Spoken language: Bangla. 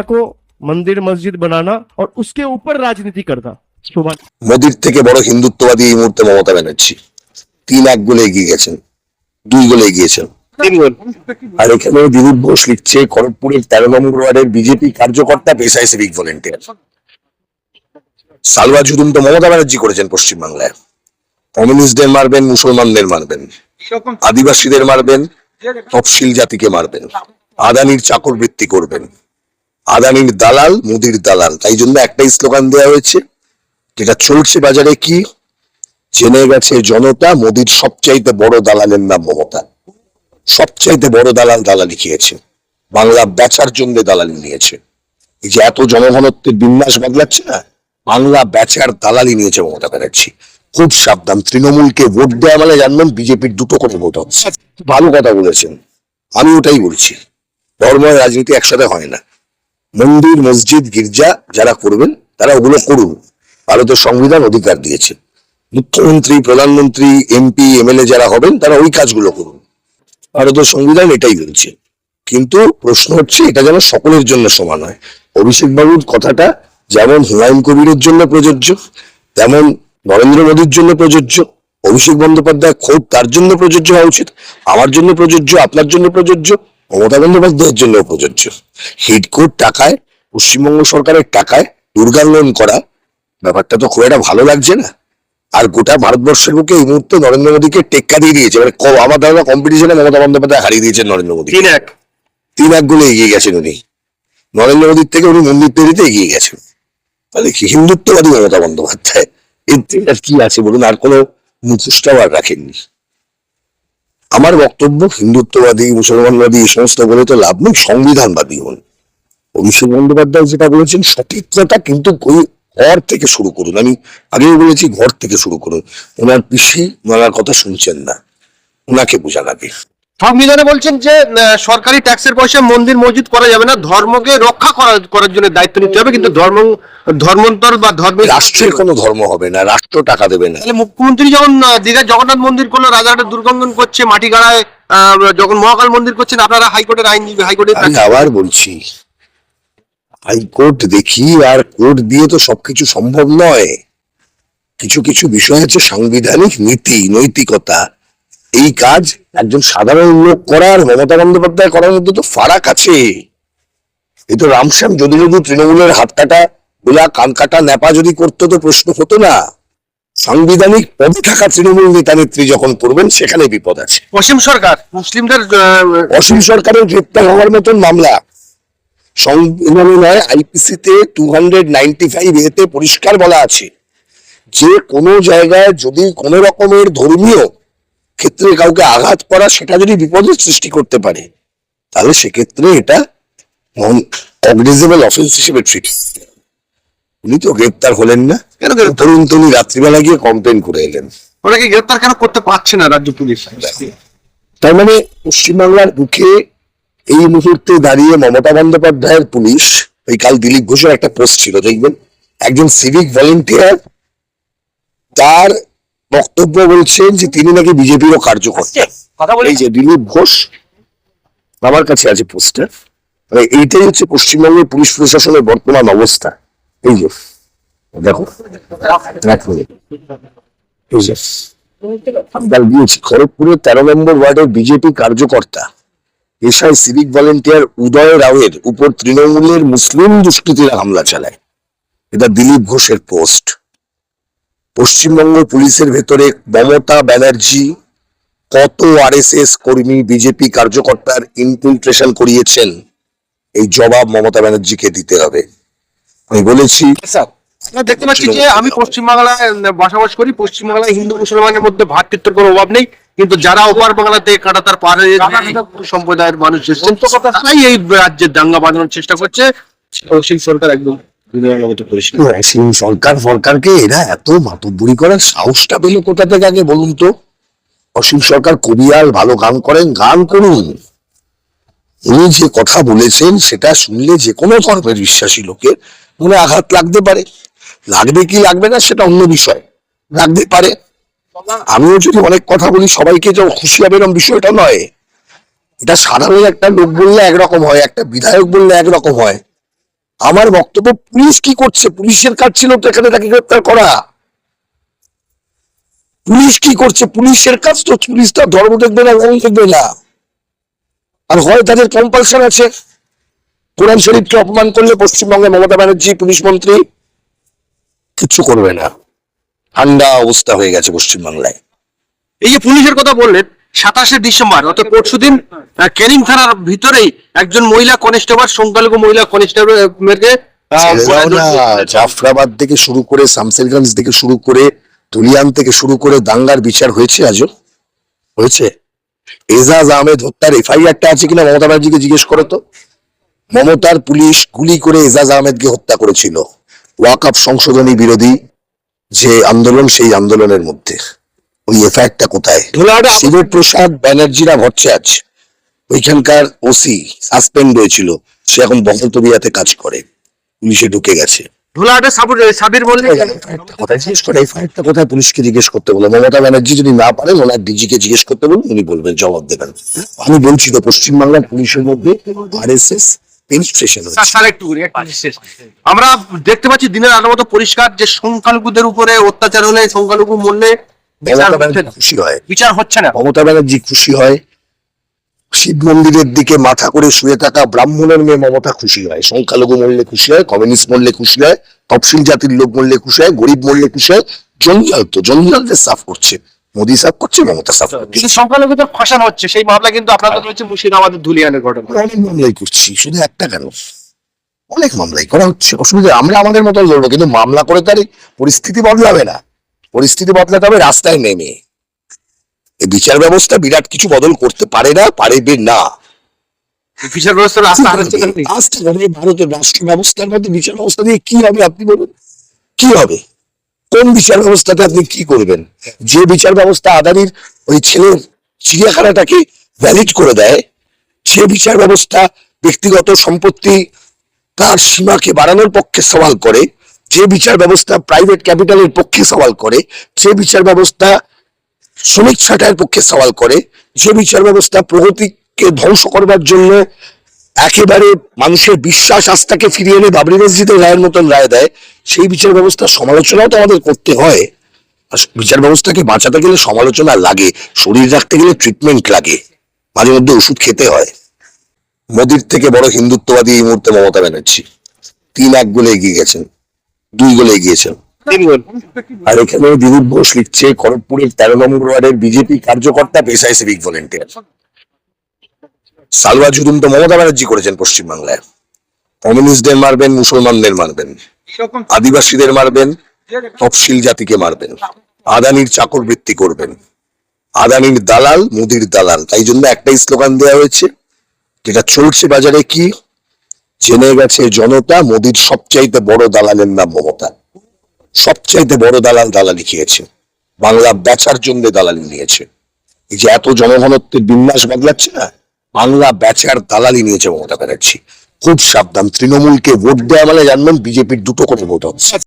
को मंदिर मस्जिद बनाना और उसके ऊपर राजनीति करना। মোদির থেকে বড় হিন্দুত্ববাদী এই মুহূর্তে মমতা ব্যানার্জি। 3-1 গোলে এগিয়ে গেছেন, 2 গোলে এগিয়েছেন। আর এখানে দিলীপ ঘোষ লিখছে খড়গপুরের 13 নম্বর ওয়ার্ডের বিজেপি কার্যকর্তা পেশায় সিভিক ভলেন্টিয়ার। সালওয়া জুলুম তো মমতা ব্যানার্জি করেছেন পশ্চিমবাংলায়। কমিউনিস্টদের মারবেন, মুসলমানদের মারবেন, আদিবাসীদের মারবেন, তফসিল জাতিকে মারবেন, আদানির চাকরবৃত্তি করবেন, আদানির দালাল মোদির দালাল। তাই জন্য একটাই স্লোগান দেওয়া হয়েছে, যেটা চলছে বাজারে, কি জেনে গেছে জনতা মোদির সবচাইতে বড় দালালের নাম মমতা। সবচাইতে বড় দালাল দালালি খেয়েছে, বাংলা বেচার জন্য দালালি নিয়েছে। এই যে এত জনঘনত্বের বিন্যাস বদলাচ্ছে না, বাংলা বেচার দালালি নিয়েছে মমতা ব্যানার্জি। খুব সাবধান, তৃণমূলকে ভোট দেওয়া মানে জানবেন বিজেপির 2টো করে ভোট হচ্ছে। ভালো কথা বলেছেন, আমি ওটাই বলছি, ধর্ম রাজনীতি একসাথে হয় না। মন্দির মসজিদ গির্জা যারা করবেন তারা ওগুলো করুন, ভারতের সংবিধান অধিকার দিয়েছে। মুখ্যমন্ত্রী, প্রধানমন্ত্রী, এমপি, এমএলএ যারা হবেন তারা ওই কাজগুলো করুন, ভারতের সংবিধান এটাই বলছে। কিন্তু প্রশ্ন হচ্ছে এটা যেন সকলের জন্য সমান হয়। অভিষেক বাবুর কথাটা যেমন হুমায়ুন কবিরের জন্য প্রযোজ্য, তেমন নরেন্দ্র মোদীর জন্য প্রযোজ্য। অভিষেক বন্দ্যোপাধ্যায় খোদ তার জন্য প্রযোজ্য হওয়া উচিত, আমার জন্য প্রযোজ্য, আপনার জন্য প্রযোজ্য, মমতা বন্দ্যোপাধ্যায়ের জন্য প্রযোজ্য। হিডকোর টাকায়, পশ্চিমবঙ্গ সরকারের টাকায় দুর্গাঙ্গন করা ব্যাপারটা তো খুব একটা ভালো লাগছে না। আর গোটা ভারতবর্ষের বুকে এই মুহূর্তে নরেন্দ্র মোদীকে টেক্কা দিয়ে দিয়েছে, মানে আমার ধারণা কম্পিটিশনে মমতা বন্দ্যোপাধ্যায় হারিয়ে দিয়েছেন নরেন্দ্র মোদী। 3-1 গোলে এগিয়ে গেছেন উনি, নরেন্দ্র মোদীর থেকে উনি মন্দির তৈরিতে এগিয়ে গেছেন। তাহলে কি হিন্দুত্ববাদী মমতা বন্দ্যোপাধ্যায়, এর কি আছে বলুন? আর কোনো মুখোশটাও আর রাখেননি। আমার বক্তব্য, হিন্দুত্ববাদী, মুসলমানবাদী এই সমস্ত বলে তো লাভ নেই, সংবিধানবাদী হন। অভিষেক বন্দ্যোপাধ্যায় যেটা বলেছেন সঠিক কথা, কিন্তু ঘর থেকে শুরু করুন। আমি আগেও বলেছি, ঘর থেকে শুরু করুন। ওনার পিসি ওনার কথা শুনছেন না, ওনাকে বোঝান আগে। সংবিধানে বলছেন যে সরকারি ট্যাক্সের পয়সা মন্দির মসজিদ করা যাবে না, ধর্মকে রক্ষা করার জন্য দায়িত্ব নিতে হবে, কিন্তু ধর্মান্তর বা ধর্মের রাষ্ট্রের কোনো ধর্ম হবে না, রাষ্ট্র টাকা দেবে না। মুখ্যমন্ত্রী যখন দীঘার জগন্নাথ মন্দির করলো, রাজারহাটে দুর্গঙ্গন করছে, মাটিগাড়ায় যখন মহাকাল মন্দির করছেন, আপনারা হাইকোর্টের আইনজীবী, হাইকোর্টের আবার বলছি, হাইকোর্ট দেখি আর কোর্ট দিয়ে তো সবকিছু সম্ভব নয়। কিছু কিছু বিষয় আছে সাংবিধানিক নীতি, নৈতিকতা। এই কাজ একজন সাধারণ লোক করার, মমতা বন্দ্যোপাধ্যায় করার মধ্যে তো ফারাক আছে। এই তো রামশ্যাম যদি তৃণমূলের হাত কাটা, গোলা, কান কাটা, ন্যাপা যদি করতো তো প্রশ্ন হতো না। সাংবিধানিক পদে থাকা তৃণমূল নেতা নেত্রী যখন করবেন, সেখানে বিপদ আছে। অসীম সরকার মুসলিমদের, অসীম সরকারের গ্রেপ্তার হওয়ার মতন মামলা সংবিধানে নয়, আইপিসিতে 295 এতে পরিষ্কার বলা আছে যে কোনো জায়গায় যদি কোনো রকমের ধর্মীয় ক্ষেত্রে কাউকে আঘাত করা, সেটা যদি বিপদের সৃষ্টি করতে পারে, তাহলে সেক্ষেত্রে এটা কগনিজেবল অফেন্স হিসেবে ট্রিট। উনি তো গ্রেপ্তার হলেন না, ধরুন তিনি রাত্রিবেলা গিয়ে কমপ্লেন করে এলেন। ওনাকে গ্রেপ্তার কেন করতে পারছে না রাজ্য পুলিশ? তার মানে পশ্চিমবাংলার বুকে এই মুহূর্তে দাঁড়িয়ে মমতা বন্দ্যোপাধ্যায়ের পুলিশ, ওই কাল দিলীপ ঘোষের একটা পোস্ট ছিল দেখবেন, একজন সিভিক ভলেন্টিয়ার তার বক্তব্য বলছেন যে তিনি নাকি বিজেপিরও কার্যকর্তা। এই যে দিলীপ ঘোষ, আমার কাছে আছে পোস্টার, মানে এইটাই হচ্ছে পশ্চিমবঙ্গের পুলিশ প্রশাসনের বর্তমান অবস্থা। এই যে দেখো, খড়গপুরের 13 নম্বর ওয়ার্ডের বিজেপি কার্যকর্তা পেশায় সিভিক ভলেন্টিয়ার উদয় রাওয়ের উপর তৃণমূলের মুসলিম দুষ্কৃতীরা হামলা চালায়। এটা দিলীপ ঘোষের পোস্ট। পশ্চিমবঙ্গ পুলিশের ভেতরে মমতা ব্যানার্জি কত আরএসএস কর্মী, বিজেপি কার্যকর্তার ইনফিলট্রেশন করিয়েছেন, এই জবাব মমতা ব্যানার্জিকে দিতে হবে। আমি বলেছি, দেখতে পাচ্ছি যে আমি পশ্চিমবাংলায় বসবাস করি, পশ্চিমবাংলায় হিন্দু মুসলমানের মধ্যে ভ্রাতৃত্বের কোনো অভাব নেই, কিন্তু যারা ওপার বাংলাতে কাঁটাতার পারে সম্প্রদায়ের মানুষ এসেছেন, তাই এই রাজ্যের দাঙ্গা বাঁধানোর চেষ্টা করছে। সেই সরকার একদম সরকারকে এরা এত মাতব্বরি করার সাহসটা পেল কোথা থেকে আগে বলুন তো? অসীম সরকার কবিয়াল, ভালো গান করেন, গান করুন। উনি যে কথা বলেছেন সেটা শুনলে যে কোনো ধর্মের বিশ্বাসী লোকের মনে আঘাত লাগতে পারে। লাগবে কি লাগবে না সেটা অন্য বিষয়, লাগতে পারে। আমিও যদি অনেক কথা বলি সবাইকে যে খুশি হবে এরকম বিষয়টা নয়। এটা সাধারণ একটা লোক বললে একরকম হয়, একটা বিধায়ক বললে একরকম হয়, আমার বক্তব্য, পুলিশ কি করছে? পুলিশের কাজ ছিল তো এখানে তাকে গ্রেপ্তার করা। পুলিশ কি করছে? পুলিশের কাজ তো, পুলিশ তো ধর্ম দেখবে না, রং দেখবে না। আর হয় তাদের কম্পালশন আছে, কোরআন শরীফকে অপমান করলে পশ্চিমবঙ্গে মমতা ব্যানার্জি পুলিশ মন্ত্রী কিচ্ছু করবে না। ঠান্ডা অবস্থা হয়ে গেছে পশ্চিমবাংলায়। এই যে পুলিশের কথা বললেন, 27শে ডিসেম্বর অর্থাৎ পরশুদিন ক্যানিং থানার ভিতরেই একজন মহিলা কনস্টেবল, সংখ্যালঘু মহিলা কনস্টেবলকে জাফরাবাদ থেকে শুরু করে, শামসেরগঞ্জ থেকে শুরু করে, তুলিয়ান থেকে শুরু করে দাঙ্গার বিচার হয়েছে আজও? হয়েছে? এজাজ আহমেদ হত্যার এফআইআরটা আছে কিনা মমতা ব্যানার্জিকে জিজ্ঞেস করো তো। মমতার পুলিশ গুলি করে এজাজ আহমেদকে হত্যা করেছিল ওয়াকফ সংশোধনী বিরোধী যে আন্দোলন, সেই আন্দোলনের মধ্যে। ওই এফআইআরটা কোথায়? শিবপ্রসাদ ব্যানার্জিরা ভরছে আছে, ওইখানকার ওসি সাসপেন্ড হয়েছিল, সে এখন বহলতবিয়াতে কাজ করে, পুলিশে ঢুকে গেছে। ধুলাহাটে সাবির বললেন কোথায় জিজ্ঞেস করে? এফআইআরটা কোথায়? পুলিশকে জিজ্ঞেস করতে বলো। মমতা ব্যানার্জি যদি না পারেন ওনার ডিজিকে জিজ্ঞেস করতে বলুন, উনি বলবেন, জবাব দেবেন। আমি বলছি তো, পশ্চিমবাংলার পুলিশের মধ্যে আরএসএস পেনিট্রেশন হচ্ছে। স্যার একটু আমরা দেখতে পাচ্ছি দিনের আলোর মতো পরিষ্কার যে সংখ্যালঘুদের উপরে অত্যাচার হলে, সংখ্যালঘু মূল্যে মমতা ব্যানার্জি খুশি হয়, বিচার হচ্ছে না। মমতা ব্যানার্জি খুশি হয়। শিব মন্দিরের দিকে মাথা করে শুয়ে থাকা ব্রাহ্মণের মেয়ে মমতা খুশি হয়, সংখ্যালঘু মরলে খুশি হয়, কমিউনিস্ট মরলে খুশি হয়, তফসিল জাতির লোক মরলে খুশি হয়, গরিব মরলে খুশি হয়। জঞ্জাল তো, জঞ্জালদের সাফ করছে মোদী, সাফ করছে, মমতা সাফ করছে। কিন্তু সংখ্যালঘুদের ফাঁসান হচ্ছে, সেই মামলা কিন্তু আপনাদের রয়েছে মুর্শিদাবাদের ধুলিয়ানের ঘটনা। অনেক মামলাই করছি, শুধু একটা কেন, অনেক মামলাই করা হচ্ছে। অসুবিধা, আমরা আমাদের মতো লড়বো, কিন্তু মামলা করে তার পরিস্থিতি বদলাবে না। পরিস্থিতি বদলাতে হবে রাস্তায় নেমে। এই বিচার ব্যবস্থা বিরাট কিছু বদল করতে পারে না, পারবে না। বিচার ব্যবস্থার রাস্তা আসতে হবে। ভারতের রাষ্ট্র ব্যবস্থার মধ্যে বিচার ব্যবস্থা দিয়ে কি হবে আপনি বলুন? কি হবে? কোন বিচার ব্যবস্থাতে আপনি কি করবেন? যে বিচার ব্যবস্থা আদানির ওই ছেলের চিড়িয়াখানাটাকে ভ্যালিড করে দেয়, যে বিচার ব্যবস্থা ব্যক্তিগত সম্পত্তি তার সীমাকে বাড়ানোর পক্ষে সওয়াল করে, যে বিচার ব্যবস্থা প্রাইভেট ক্যাপিটালের পক্ষে সওয়াল করে, যে বিচার ব্যবস্থা শ্রমিক ছাঁটাইয়ের পক্ষে সওয়াল করে, যে বিচার ব্যবস্থা প্রগতিকে ধ্বংস করবার জন্য একেবারে মানুষের বিশ্বাস আস্থাকে ফিরিয়ে এনে বাবরি মসজিদের রায়ের মতন রায় দেয়, সেই বিচার ব্যবস্থার সমালোচনাও তো আমাদের করতে হয়। আর বিচার ব্যবস্থাকে বাঁচাতে গেলে সমালোচনা লাগে, শরীর রাখতে গেলে ট্রিটমেন্ট লাগে, মাঝে মধ্যে ওষুধ খেতে হয়। মোদির থেকে বড় হিন্দুত্ববাদী এই মুহূর্তে মমতা ব্যানার্জি। 3-1 গোলে এগিয়ে গেছেন, 2 গোলে এগিয়েছেন। আর এখানে দিলীপ ঘোষ লিখছে, খড়গপুরের 13 নম্বর ওয়ার্ডের বিজেপি কার্যকর্তা পেশায় সিভিক ভলেন্টিয়ার। সালওয়া জুলুম তো মমতা ব্যানার্জি করেছেন পশ্চিমবাংলায়। কমিউনিস্টদের মারবেন, মুসলমানদের মারবেন, আদিবাসীদের মারবেন, তফসিল জাতিকে মারবেন, আদানির চাকরবৃত্তি করবেন, আদানির দালাল, মোদির দালাল। তাই জন্য একটাই স্লোগান দেওয়া হয়েছে, যেটা চলছে বাজারে, কি জেনে গেছে জনতা, মোদির সবচাইতে বড় দালালের নাম মমতা। সবচাইতে বড় দালাল দালালি খেয়েছে, বাংলা বেচার জন্য দালালি নিয়েছে। এই যে এত জনঘনত্বের বিন্যাস বদলাচ্ছে না, বাংলা বেচার দালালি নিয়েছে মমতা ব্যানার্জি। খুব সাবধান, তৃণমূলকে ভোট দেওয়া মানে জানবেন বিজেপির 2টো করে ভোট হচ্ছে।